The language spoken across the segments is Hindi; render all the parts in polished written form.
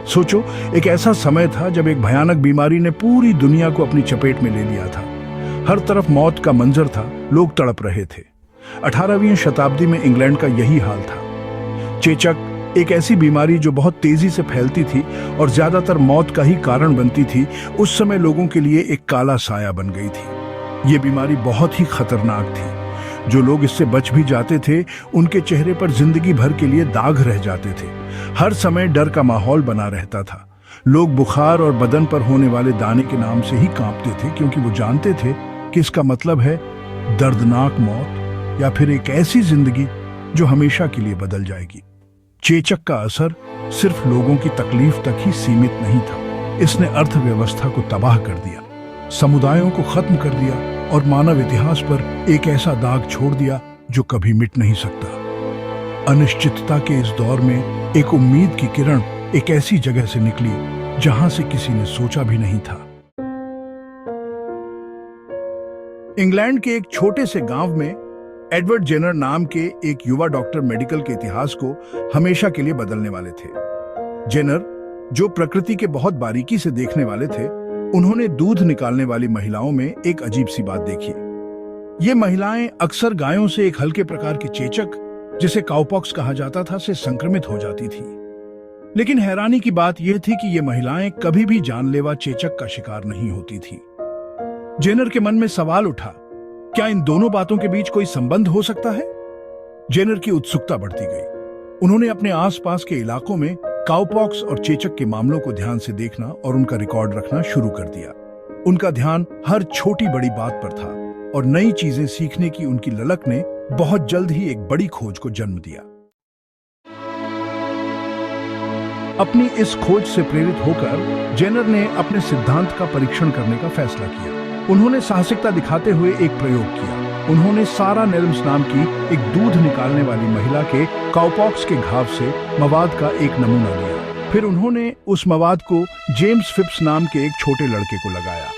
सोचो, एक ऐसा समय था जब एक भयानक बीमारी ने पूरी दुनिया को अपनी चपेट में ले लिया था। हर तरफ मौत का मंजर था, लोग तड़प रहे थे। 18वीं शताब्दी में इंग्लैंड का यही हाल था। चेचक एक ऐसी बीमारी जो बहुत तेजी से फैलती थी और ज्यादातर मौत का ही कारण बनती थी, उस समय लोगों के लिए एक काला साया बन गई थी। ये बीमारी बहुत ही खतरनाक थी। जो लोग इससे बच भी जाते थे, उनके चेहरे पर जिंदगी भर के लिए दाग रह जाते थे। हर समय डर का माहौल बना रहता था। लोग बुखार और बदन पर होने वाले दाने के नाम से ही कांपते थे, क्योंकि वो जानते थे कि इसका मतलब है दर्दनाक मौत या फिर एक ऐसी जिंदगी जो हमेशा के लिए बदल जाएगी। चेचक का असर सिर्फ लोगों की तकलीफ तक ही सीमित नहीं था। इसने अर्थव्यवस्था को तबाह कर दिया, समुदायों को खत्म कर दिया और मानव इतिहास पर एक ऐसा दाग छोड़ दिया जो कभी मिट नहीं सकता। अनिश्चितता के इस दौर में एक उम्मीद की किरण एक ऐसी जगह से निकली जहां से किसी ने सोचा भी नहीं था। इंग्लैंड के एक छोटे से गांव में एडवर्ड जेनर नाम के एक युवा डॉक्टर मेडिकल के इतिहास को हमेशा के लिए बदलने वाले थे। जेनर, जो प्रकृति के बहुत बारीकी से देखने वाले थे, उन्होंने दूध निकालने वाली महिलाओं में एक अजीब सी बात देखी। ये महिलाएं अक्सर गायों से एक हल्के प्रकार की चेचक, जिसे काउपॉक्स कहा जाता था, से संक्रमित हो जाती थी। लेकिन हैरानी की बात यह थी कि ये महिलाएं कभी भी जानलेवा चेचक का शिकार नहीं होती थी। जेनर के मन में सवाल उठा, क्या इन दोनों बातों के बीच कोई संबंध हो सकता है? जेनर की उत्सुकता बढ़ती गई। उन्होंने अपने आसपास के इलाकों में काउपॉक्स और चेचक के मामलों को ध्यान से देखना और उनका रिकॉर्ड रखना शुरू कर दिया। उनका ध्यान हर छोटी बड़ी बात पर था और नई चीजें सीखने की उनकी ललक ने बहुत जल्द ही एक बड़ी खोज को जन्म दिया। अपनी इस खोज से प्रेरित होकर जेनर ने अपने सिद्धांत का परीक्षण करने का फैसला किया। उन्होंने साहसिकता दिखाते हुए एक प्रयोग किया। उन्होंने सारा नेल्म्स नाम की एक दूध निकालने वाली महिला के काउपॉक्स के घाव से मवाद का एक नमूना लिया। फिर उन्होंने उस मवाद को जेम्स फिप्स नाम के एक छोटे लड़के को लगाया।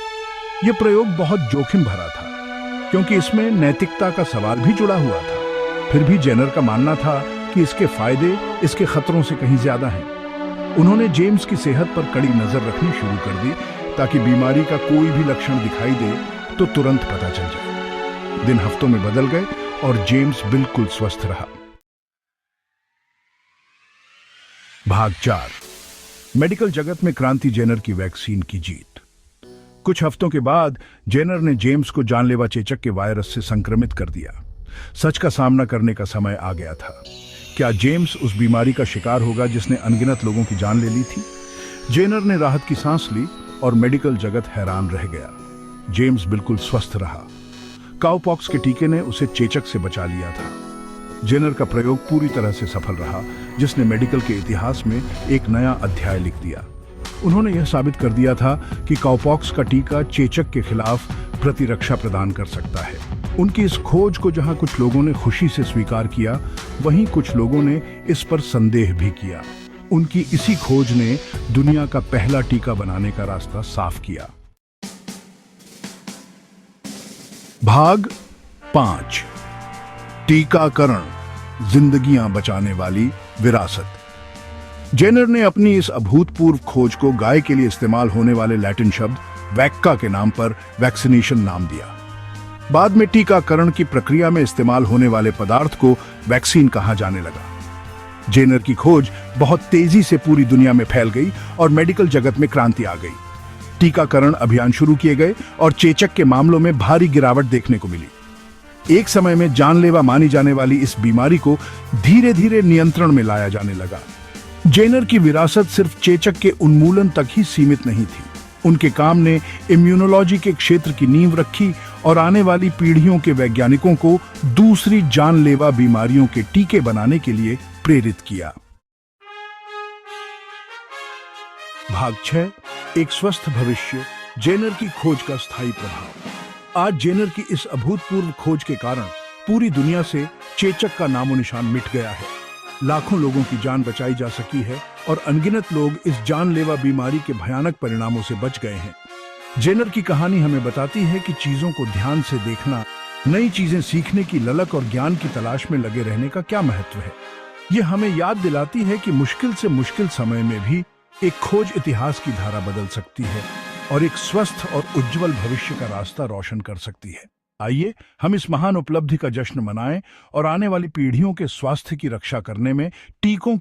यह प्रयोग बहुत जोखिम भरा था, क्योंकि इसमें नैतिकता का सवाल भी जुड़ा हुआ था। फिर भी जेनर का मानना था कि इसके फायदे इसके खतरों से कहीं ज्यादा हैं। उन्होंने जेम्स की सेहत पर कड़ी नजर रखनी शुरू कर दी, ताकि बीमारी का कोई भी लक्षण दिखाई दे तो तुरंत पता चल जाए। दिन हफ्तों में बदल गए और जेम्स बिल्कुल स्वस्थ रहा। भाग 4। मेडिकल जगत में क्रांति, जेनर की वैक्सीन की जीत। कुछ हफ्तों के बाद जेनर ने जेम्स को जानलेवा चेचक के वायरस से संक्रमित कर दिया। सच का सामना करने का समय आ गया था। क्या जेम्स उस बीमारी का शिकार होगा जिसने अनगिनत लोगों की जान ले ली थी? जेनर ने राहत की सांस ली और मेडिकल जगत हैरान रह गया। जेम्स बिल्कुल स्वस्थ रहा। काउपॉक्स के टीके ने उसे चेचक से बचा लिया था। जेनर का प्रयोग पूरी तरह से सफल रहा, जिसने मेडिकल के इतिहास में एक नया अध्याय लिख दिया। उन्होंने यह साबित कर दिया था कि काउपॉक्स का टीका चेचक के खिलाफ प्रतिरक्षा प्रदान कर सकता है। उनकी इस खोज को जहां कुछ लोगों ने खुशी से स्वीकार किया, वहीं कुछ लोगों ने इस पर संदेह भी किया। उनकी इसी खोज ने दुनिया का पहला टीका बनाने का रास्ता साफ किया। भाग 5। टीकाकरण, जिंदगियां बचाने वाली विरासत। जेनर ने अपनी इस अभूतपूर्व खोज को गाय के लिए इस्तेमाल होने वाले लैटिन शब्द वैक्का के नाम पर वैक्सीनेशन नाम दिया। बाद में टीकाकरण की प्रक्रिया में इस्तेमाल होने वाले पदार्थ को वैक्सीन कहा जाने लगा। जेनर की खोज बहुत तेजी से पूरी दुनिया में फैल गई और मेडिकल जगत में क्रांति आ गई। टीकाकरण अभियान शुरू किए गए और चेचक के मामलों में भारी गिरावट देखने को मिली। एक समय में जानलेवा मानी जाने वाली इस बीमारी को धीरे धीरे नियंत्रण में लाया जाने लगा। जेनर की विरासत सिर्फ चेचक के उन्मूलन तक ही सीमित नहीं थी। उनके काम ने इम्यूनोलॉजी के क्षेत्र की नींव रखी और आने वाली पीढ़ियों के वैज्ञानिकों को दूसरी जानलेवा बीमारियों के टीके बनाने के लिए प्रेरित किया। भाग 6। एक स्वस्थ भविष्य, जेनर की खोज का स्थायी प्रभाव। आज जेनर की इस अभूतपूर्व खोज के कारण पूरी दुनिया से चेचक का नामो निशान मिट गया है। लाखों लोगों की जान बचाई जा सकी है और अनगिनत लोग इस जानलेवा बीमारी के भयानक परिणामों से बच गए हैं। जेनर की कहानी हमें बताती है कि चीजों को ध्यान से देखना, नई चीजें सीखने की ललक और ज्ञान की तलाश में लगे रहने का क्या महत्व है। ये हमें याद दिलाती है कि मुश्किल से मुश्किल समय में भी एक खोज इतिहास की धारा बदल सकती है और एक स्वस्थ और उज्जवल भविष्य का रास्ता रोशन कर सकती है। आइए हम इस महान उपलब्धि का जश्न मनाएं और आने वाली पीढ़ियों के स्वास्थ्य की रक्षा करने में टीकों